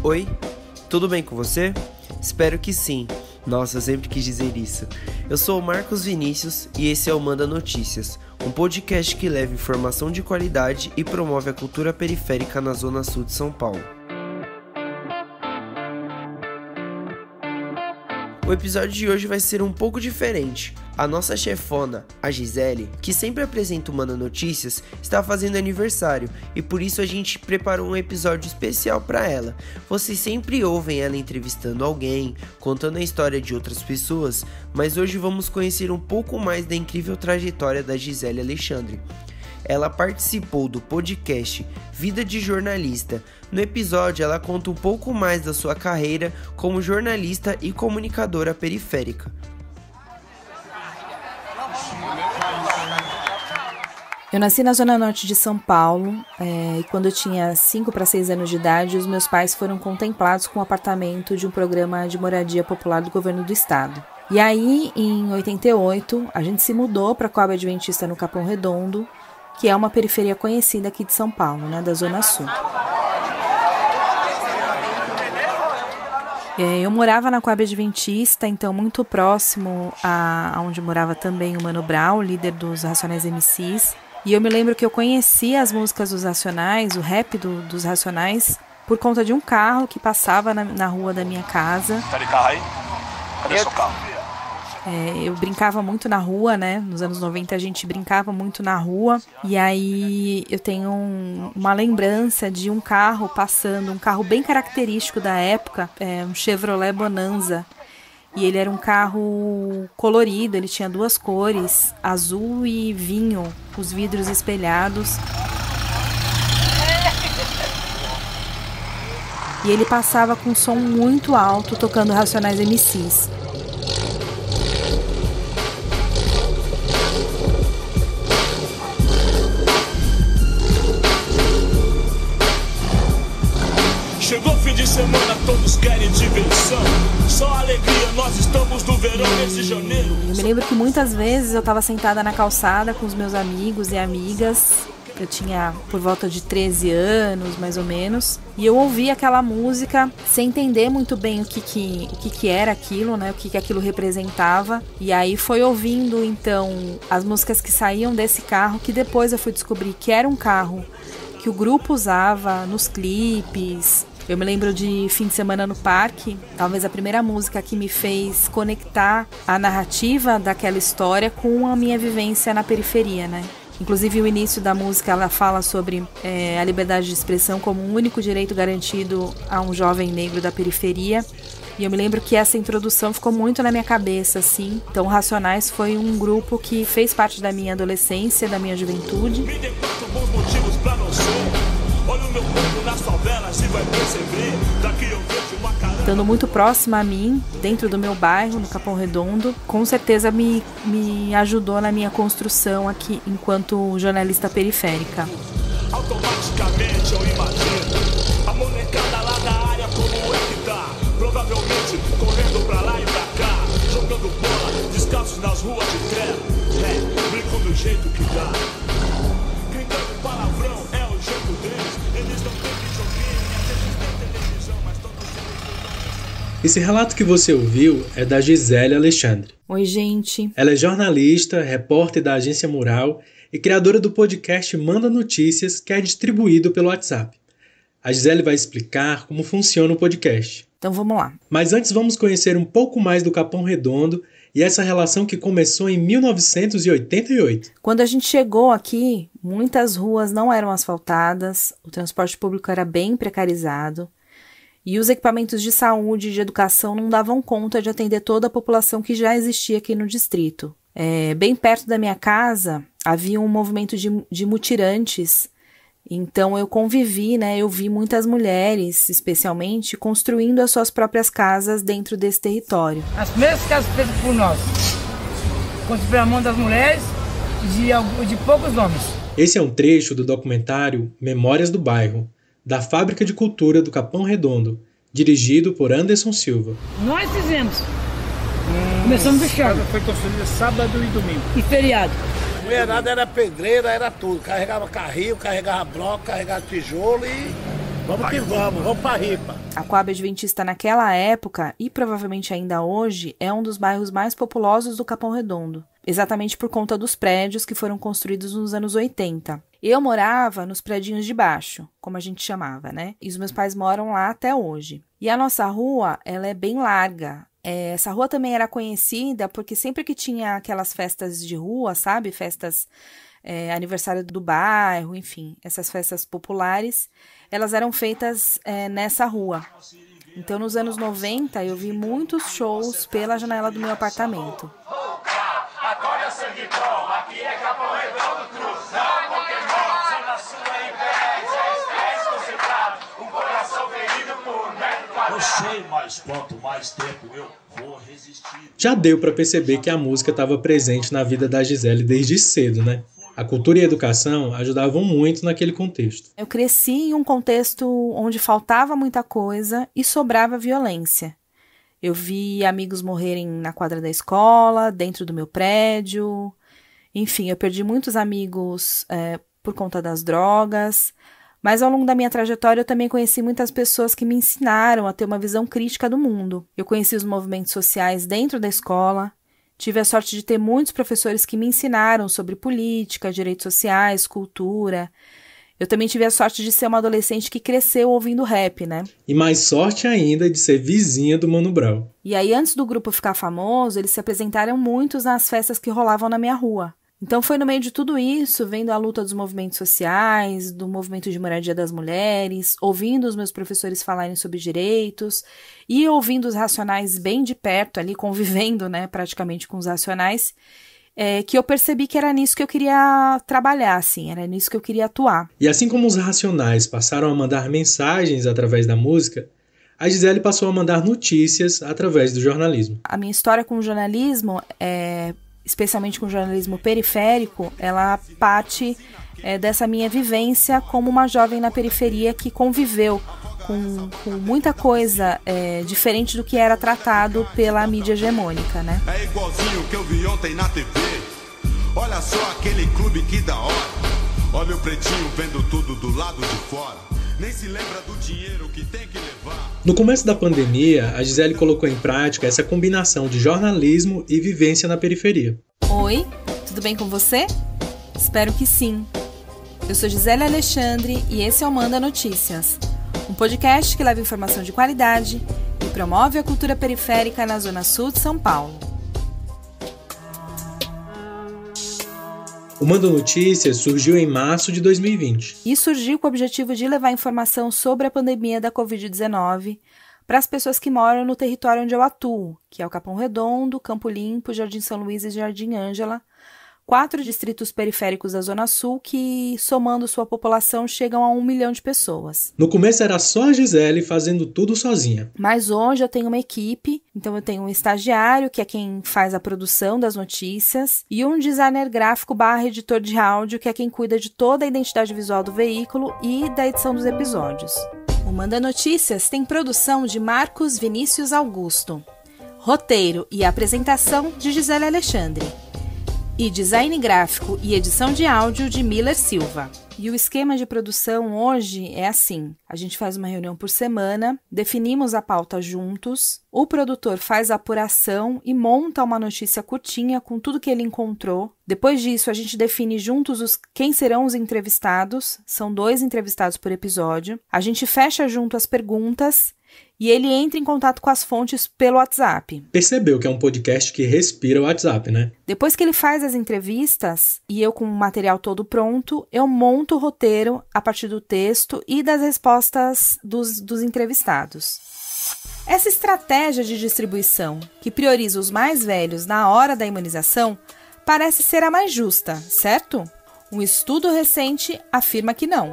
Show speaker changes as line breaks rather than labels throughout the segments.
Oi, tudo bem com você? Espero que sim. Nossa, eu sempre quis dizer isso. Eu sou o Marcos Vinícius e esse é o Manda Notícias, um podcast que leva informação de qualidade e promove a cultura periférica na Zona Sul de São Paulo. O episódio de hoje vai ser um pouco diferente. A nossa chefona, a Gisele, que sempre apresenta o Manda Notícias, está fazendo aniversário e por isso a gente preparou um episódio especial para ela. Vocês sempre ouvem ela entrevistando alguém, contando a história de outras pessoas, mas hoje vamos conhecer um pouco mais da incrível trajetória da Gisele Alexandre. Ela participou do podcast Vida de Jornalista. No episódio, ela conta um pouco mais da sua carreira como jornalista e comunicadora periférica.
Eu nasci na Zona Norte de São Paulo e quando eu tinha 5 para 6 anos de idade, os meus pais foram contemplados com um apartamento de um programa de moradia popular do governo do estado. E aí, em 88, a gente se mudou para a Coab Adventista no Capão Redondo, que é uma periferia conhecida aqui de São Paulo, né, da Zona Sul. Eu morava na Coab Adventista, então muito próximo a onde morava também o Mano Brown, líder dos Racionais MCs. E eu me lembro que eu conhecia as músicas dos Racionais, o rap dos Racionais, por conta de um carro que passava na rua da minha casa.
Tá de carro aí? Cadê seu carro?
Eu brincava muito na rua, né? Nos anos 90 a gente brincava muito na rua. E aí eu tenho uma lembrança de um carro passando, um carro bem característico da época, um Chevrolet Bonanza. E ele era um carro colorido, ele tinha 2 cores, azul e vinho, os vidros espelhados. E ele passava com um som muito alto, tocando Racionais MCs.
Chegou fim de semana, todos querem diversão. Só alegria, nós estamos no verão nesse janeiro.
Eu me lembro que muitas vezes eu estava sentada na calçada com os meus amigos e amigas. Eu tinha por volta de 13 anos, mais ou menos. E eu ouvia aquela música sem entender muito bem o que era aquilo, né? O que aquilo representava. E aí foi ouvindo, então, as músicas que saíam desse carro, que depois eu fui descobrir que era um carro que o grupo usava nos clipes. Eu me lembro de Fim de Semana no Parque, talvez a primeira música que me fez conectar a narrativa daquela história com a minha vivência na periferia, né? Inclusive o início da música ela fala sobre a liberdade de expressão como um único direito garantido a um jovem negro da periferia. E eu me lembro que essa introdução ficou muito na minha cabeça, assim. Então, Racionais foi um grupo que fez parte da minha adolescência, da minha juventude.
Me dê 4 bons motivos pra não ser. Olha o meu povo nas favelas e vai perceber. Daqui eu vejo uma cara.
Estando muito próxima a mim, dentro do meu bairro, no Capão Redondo, com certeza me ajudou na minha construção aqui enquanto jornalista periférica.
Automaticamente eu imagino a molecada lá da área como é que tá. Provavelmente correndo pra lá e pra cá, jogando bola, descalços nas ruas de terra. Brinco do jeito que dá. Gritando palavrão é o jeito deles. Eles não têm videogame, às vezes tem televisão, mas todos eles.
Esse relato que você ouviu é da Gisele Alexandre.
Oi, gente.
Ela é jornalista, repórter da Agência Mural e criadora do podcast Manda Notícias, que é distribuído pelo WhatsApp. A Gisele vai explicar como funciona o podcast.
Então vamos lá.
Mas antes vamos conhecer um pouco mais do Capão Redondo e essa relação que começou em 1988.
Quando a gente chegou aqui, muitas ruas não eram asfaltadas, o transporte público era bem precarizado e os equipamentos de saúde e de educação não davam conta de atender toda a população que já existia aqui no distrito. Bem perto da minha casa havia um movimento de mutirantes. Então eu convivi, né? Eu vi muitas mulheres, especialmente, construindo as suas próprias casas dentro desse território.
As primeiras casas feitas por nós, construídas pela mão das mulheres e de poucos homens.
Esse é um trecho do documentário Memórias do Bairro, da Fábrica de Cultura do Capão Redondo, dirigido por Anderson Silva.
Nós fizemos. Começamos do chão.
Foi construída sábado e domingo.
E feriado.
mulherada era pedreira, era tudo. Carregava carrinho, carregava bloco, carregava tijolo e Vamos que vamos pra ripa.
A Coab Adventista naquela época, e provavelmente ainda hoje, é um dos bairros mais populosos do Capão Redondo, exatamente por conta dos prédios que foram construídos nos anos 80. Eu morava nos predinhos de baixo, como a gente chamava, né? E os meus pais moram lá até hoje. E a nossa rua, ela é bem larga. Essa rua também era conhecida porque sempre que tinha aquelas festas de rua, sabe? Festas, aniversário do bairro, enfim, essas festas populares, elas eram feitas nessa rua. Então, nos anos 90, eu vi muitos shows pela janela do meu apartamento.
Agora é sangue bom, aqui é Capão Redondo Cruz. Não, Pokémon, zona sul é inveja, é estresse concentrado, um coração ferido por metro quadrado. Eu sei, mas quanto mais tempo eu vou resistir.
Já deu para perceber que a música estava presente na vida da Gisele desde cedo, né? A cultura e a educação ajudavam muito naquele contexto.
Eu cresci em um contexto onde faltava muita coisa e sobrava violência. Eu vi amigos morrerem na quadra da escola, dentro do meu prédio. Enfim, eu perdi muitos amigos por conta das drogas. Mas ao longo da minha trajetória eu também conheci muitas pessoas que me ensinaram a ter uma visão crítica do mundo. Eu conheci os movimentos sociais dentro da escola. Tive a sorte de ter muitos professores que me ensinaram sobre política, direitos sociais, cultura. Eu também tive a sorte de ser uma adolescente que cresceu ouvindo rap, né?
E mais sorte ainda de ser vizinha do Mano Brown.
E aí, antes do grupo ficar famoso, eles se apresentaram muitos nas festas que rolavam na minha rua. Então foi no meio de tudo isso, vendo a luta dos movimentos sociais, do movimento de moradia das mulheres, ouvindo os meus professores falarem sobre direitos e ouvindo os Racionais bem de perto ali, convivendo, né, praticamente com os Racionais, que eu percebi que era nisso que eu queria trabalhar, assim, era nisso que eu queria atuar.
E assim como os Racionais passaram a mandar mensagens através da música, a Gisele passou a mandar notícias através do jornalismo.
A minha história com o jornalismo especialmente com o jornalismo periférico, ela parte dessa minha vivência como uma jovem na periferia que conviveu com muita coisa diferente do que era tratado pela mídia hegemônica, né?
É igualzinho que eu vi ontem na TV. Olha só aquele clube que da hora. Olha o pretinho vendo tudo do lado de fora. Nem se lembra do dinheiro que tem que levar.
No começo da pandemia, a Gisele colocou em prática essa combinação de jornalismo e vivência na periferia.
Oi, tudo bem com você? Espero que sim. Eu sou Gisele Alexandre e esse é o Manda Notícias, um podcast que leva informação de qualidade e promove a cultura periférica na Zona Sul de São Paulo.
O Manda Notícias surgiu em março de 2020.
E surgiu com o objetivo de levar informação sobre a pandemia da Covid-19 para as pessoas que moram no território onde eu atuo, que é o Capão Redondo, Campo Limpo, Jardim São Luís e Jardim Ângela, 4 distritos periféricos da Zona Sul que, somando sua população, chegam a 1 milhão de pessoas.
No começo era só a Gisele fazendo tudo sozinha.
Mas hoje eu tenho uma equipe, então eu tenho um estagiário, que é quem faz a produção das notícias, e um designer gráfico / editor de áudio, que é quem cuida de toda a identidade visual do veículo e da edição dos episódios. O Manda Notícias tem produção de Marcos Vinícius Augusto, roteiro e apresentação de Gisele Alexandre, e design gráfico e edição de áudio de Miller Silva. E o esquema de produção hoje é assim: a gente faz uma reunião por semana, definimos a pauta juntos, o produtor faz a apuração e monta uma notícia curtinha com tudo que ele encontrou. Depois disso, a gente define juntos quem serão os entrevistados, são 2 entrevistados por episódio. A gente fecha junto as perguntas e ele entra em contato com as fontes pelo WhatsApp.
Percebeu que é um podcast que respira o WhatsApp, né?
Depois que ele faz as entrevistas e eu com o material todo pronto, eu monto o roteiro a partir do texto e das respostas dos entrevistados. Essa estratégia de distribuição, que prioriza os mais velhos na hora da imunização, parece ser a mais justa, certo? Um estudo recente afirma que não.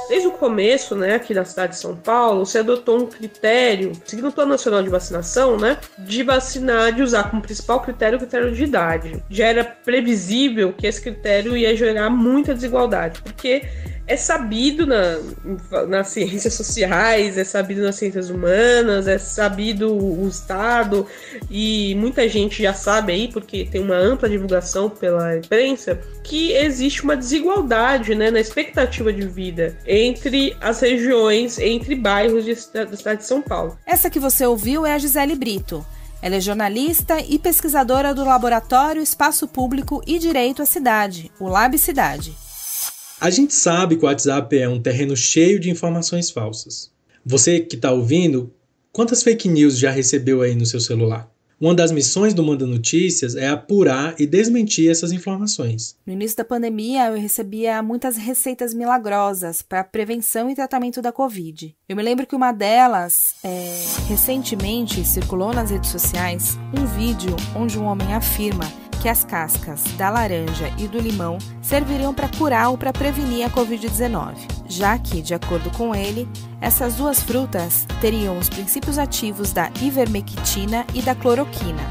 Desde o começo, aqui da cidade de São Paulo, se adotou um critério, seguindo o Plano Nacional de Vacinação, de vacinar, de usar como principal critério o critério de idade. Já era previsível que esse critério ia gerar muita desigualdade, porque é sabido nas ciências sociais, é sabido nas ciências humanas, é sabido o Estado, e muita gente já sabe aí, porque tem uma ampla divulgação pela imprensa, que existe uma desigualdade, né, na expectativa de vida entre as regiões, entre bairros da cidade de São Paulo.
Essa que você ouviu é a Gisele Brito. Ela é jornalista e pesquisadora do Laboratório Espaço Público e Direito à Cidade, o Lab Cidade.
A gente sabe que o WhatsApp é um terreno cheio de informações falsas. Você que está ouvindo, quantas fake news já recebeu aí no seu celular? Uma das missões do Manda Notícias é apurar e desmentir essas informações.
No início da pandemia, eu recebia muitas receitas milagrosas para prevenção e tratamento da Covid. Eu me lembro que uma delas, recentemente, circulou nas redes sociais um vídeo onde um homem afirma que as cascas da laranja e do limão serviriam para curar ou para prevenir a Covid-19, já que, de acordo com ele, essas duas frutas teriam os princípios ativos da ivermectina e da cloroquina.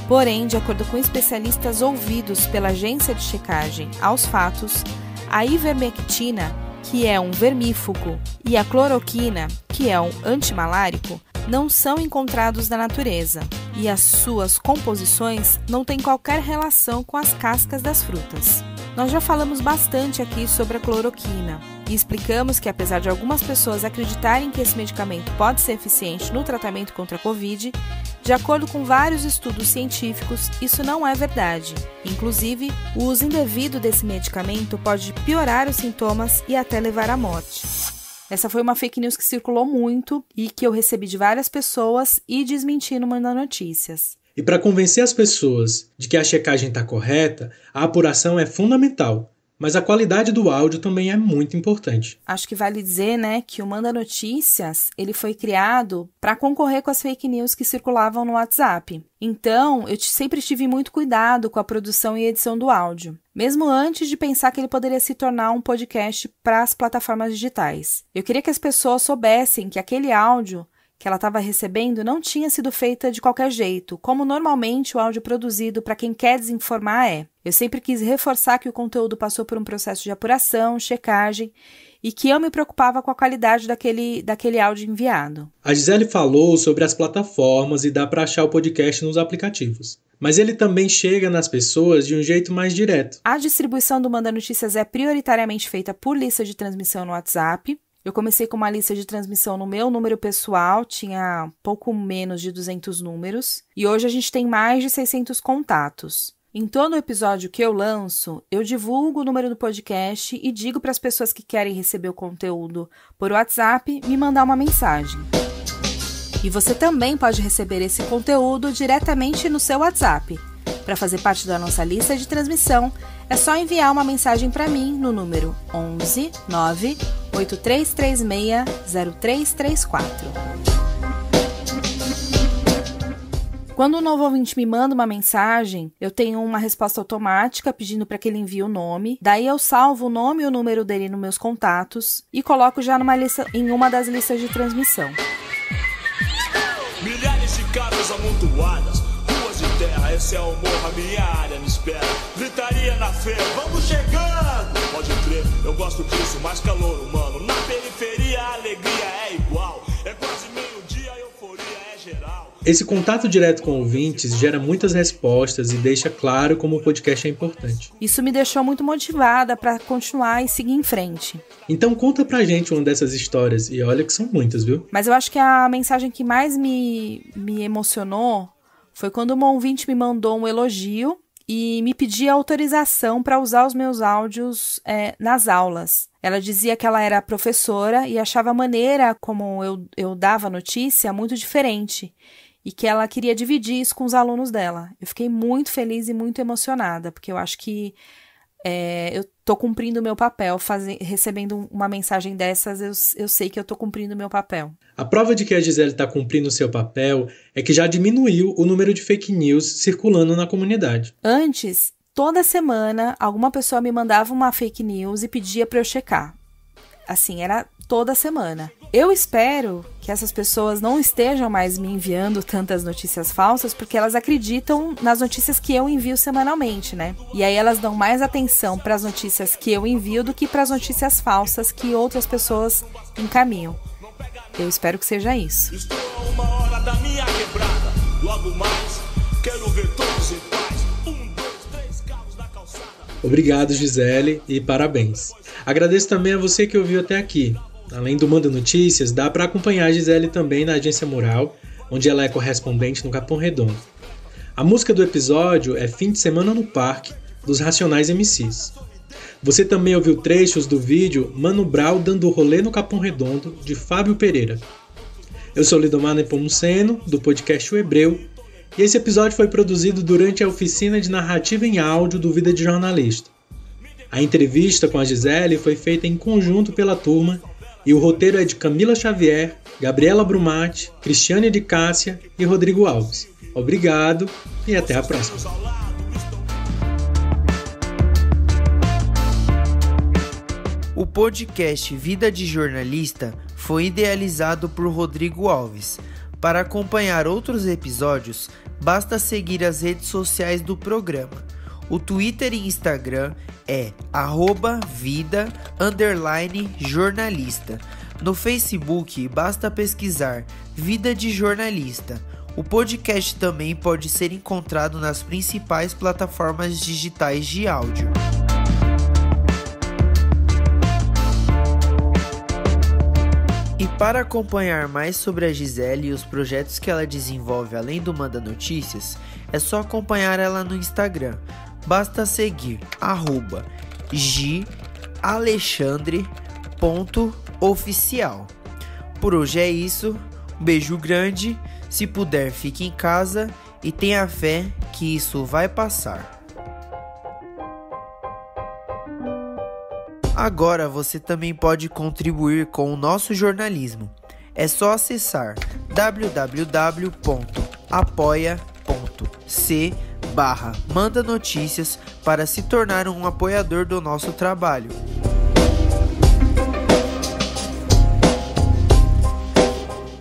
Porém, de acordo com especialistas ouvidos pela agência de checagem aos fatos, a ivermectina, que é um vermífugo, e a cloroquina, que é um antimalárico, não são encontrados na natureza e as suas composições não têm qualquer relação com as cascas das frutas. Nós já falamos bastante aqui sobre a cloroquina e explicamos que, apesar de algumas pessoas acreditarem que esse medicamento pode ser eficiente no tratamento contra a Covid, de acordo com vários estudos científicos, isso não é verdade. Inclusive, o uso indevido desse medicamento pode piorar os sintomas e até levar à morte. Essa foi uma fake news que circulou muito e que eu recebi de várias pessoas e desmenti no Manda Notícias.
E para convencer as pessoas de que a checagem está correta, a apuração é fundamental, mas a qualidade do áudio também é muito importante.
Acho que vale dizer, né, que o Manda Notícias ele foi criado para concorrer com as fake news que circulavam no WhatsApp. Então, eu sempre tive muito cuidado com a produção e edição do áudio, mesmo antes de pensar que ele poderia se tornar um podcast para as plataformas digitais. Eu queria que as pessoas soubessem que aquele áudio que ela estava recebendo não tinha sido feita de qualquer jeito, como normalmente o áudio produzido para quem quer desinformar é. Eu sempre quis reforçar que o conteúdo passou por um processo de apuração, checagem, e que eu me preocupava com a qualidade daquele áudio enviado.
A Gisele falou sobre as plataformas e dá para achar o podcast nos aplicativos. Mas ele também chega nas pessoas de um jeito mais direto.
A distribuição do Manda Notícias é prioritariamente feita por lista de transmissão no WhatsApp. Eu comecei com uma lista de transmissão no meu número pessoal, tinha pouco menos de 200 números, e hoje a gente tem mais de 600 contatos. Em todo episódio que eu lanço, eu divulgo o número do podcast e digo para as pessoas que querem receber o conteúdo por WhatsApp me mandar uma mensagem. E você também pode receber esse conteúdo diretamente no seu WhatsApp. Para fazer parte da nossa lista de transmissão, é só enviar uma mensagem para mim no número 11 9 8336 0334. Quando um novo ouvinte me manda uma mensagem, eu tenho uma resposta automática pedindo para que ele envie o nome. Daí eu salvo o nome e o número dele nos meus contatos e coloco já em uma das listas de transmissão.
Milhares de casas amontoadas, ruas de terra, esse é o morro, a minha área me espera. Gritaria na feira, vamos chegando! Pode crer, eu gosto disso, mais calor humano. Na periferia a alegria é igual, é quase meio-dia, a euforia é geral.
Esse contato direto com ouvintes gera muitas respostas e deixa claro como o podcast é importante.
Isso me deixou muito motivada para continuar e seguir em frente.
Então conta pra gente uma dessas histórias, e olha que são muitas, viu?
Mas eu acho que a mensagem que mais me emocionou foi quando uma ouvinte me mandou um elogio e me pedia autorização para usar os meus áudios nas aulas. Ela dizia que ela era professora e achava a maneira como eu dava notícia muito diferente e que ela queria dividir isso com os alunos dela. Eu fiquei muito feliz e muito emocionada, porque eu acho que eu estou cumprindo o meu papel, recebendo uma mensagem dessas, eu sei que eu estou cumprindo o meu papel.
A prova de que a Gisele está cumprindo o seu papel é que já diminuiu o número de fake news circulando na comunidade.
Antes, toda semana, alguma pessoa me mandava uma fake news e pedia para eu checar. Assim, era toda semana. Eu espero que que essas pessoas não estejam mais me enviando tantas notícias falsas, porque elas acreditam nas notícias que eu envio semanalmente, né? E aí elas dão mais atenção para as notícias que eu envio do que para as notícias falsas que outras pessoas encaminham. Eu espero que seja isso.
Estou a 1 hora da minha quebrada. Logo mais, quero ver todos em paz. 1, 2, 3 carros na calçada.
Obrigado, Gisele, e parabéns. Agradeço também a você que ouviu até aqui. Além do Manda Notícias, dá para acompanhar a Gisele também na Agência Mural, onde ela é correspondente no Capão Redondo. A música do episódio é Fim de Semana no Parque, dos Racionais MCs. Você também ouviu trechos do vídeo Mano Brown dando rolê no Capão Redondo, de Fábio Pereira. Eu sou Lidomar Nepomuceno, do podcast O Hebreu, e esse episódio foi produzido durante a oficina de narrativa em áudio do Vida de Jornalista. A entrevista com a Gisele foi feita em conjunto pela turma e o roteiro é de Camila Xavier, Gabriela Brumati, Cristiane de Cássia e Rodrigo Alves. Obrigado e até a próxima.
O podcast Vida de Jornalista foi idealizado por Rodrigo Alves. Para acompanhar outros episódios, basta seguir as redes sociais do programa. O Twitter e Instagram é @vida_jornalista. No Facebook, basta pesquisar Vida de Jornalista. O podcast também pode ser encontrado nas principais plataformas digitais de áudio. E para acompanhar mais sobre a Gisele e os projetos que ela desenvolve além do Manda Notícias, é só acompanhar ela no Instagram. Basta seguir @galexandre.oficial. Por hoje é isso, um beijo grande, se puder fique em casa e tenha fé que isso vai passar. Agora você também pode contribuir com o nosso jornalismo. É só acessar www.apoia.c/Manda Notícias para se tornar um apoiador do nosso trabalho.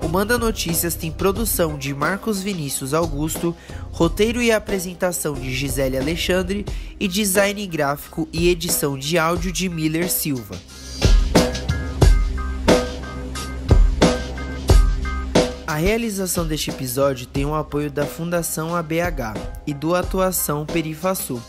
O Manda Notícias tem produção de Marcos Vinícius Augusto, roteiro e apresentação de Gisele Alexandre e design gráfico e edição de áudio de Miller Silva. A realização deste episódio tem o apoio da Fundação ABH e do Atuação Perifasul.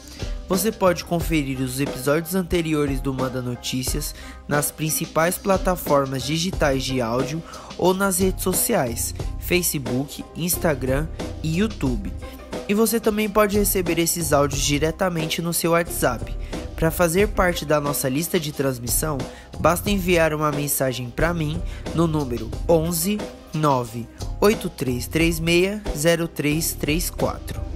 Você pode conferir os episódios anteriores do Manda Notícias nas principais plataformas digitais de áudio ou nas redes sociais, Facebook, Instagram e YouTube. E você também pode receber esses áudios diretamente no seu WhatsApp. Para fazer parte da nossa lista de transmissão, basta enviar uma mensagem para mim no número 11 98336 0334.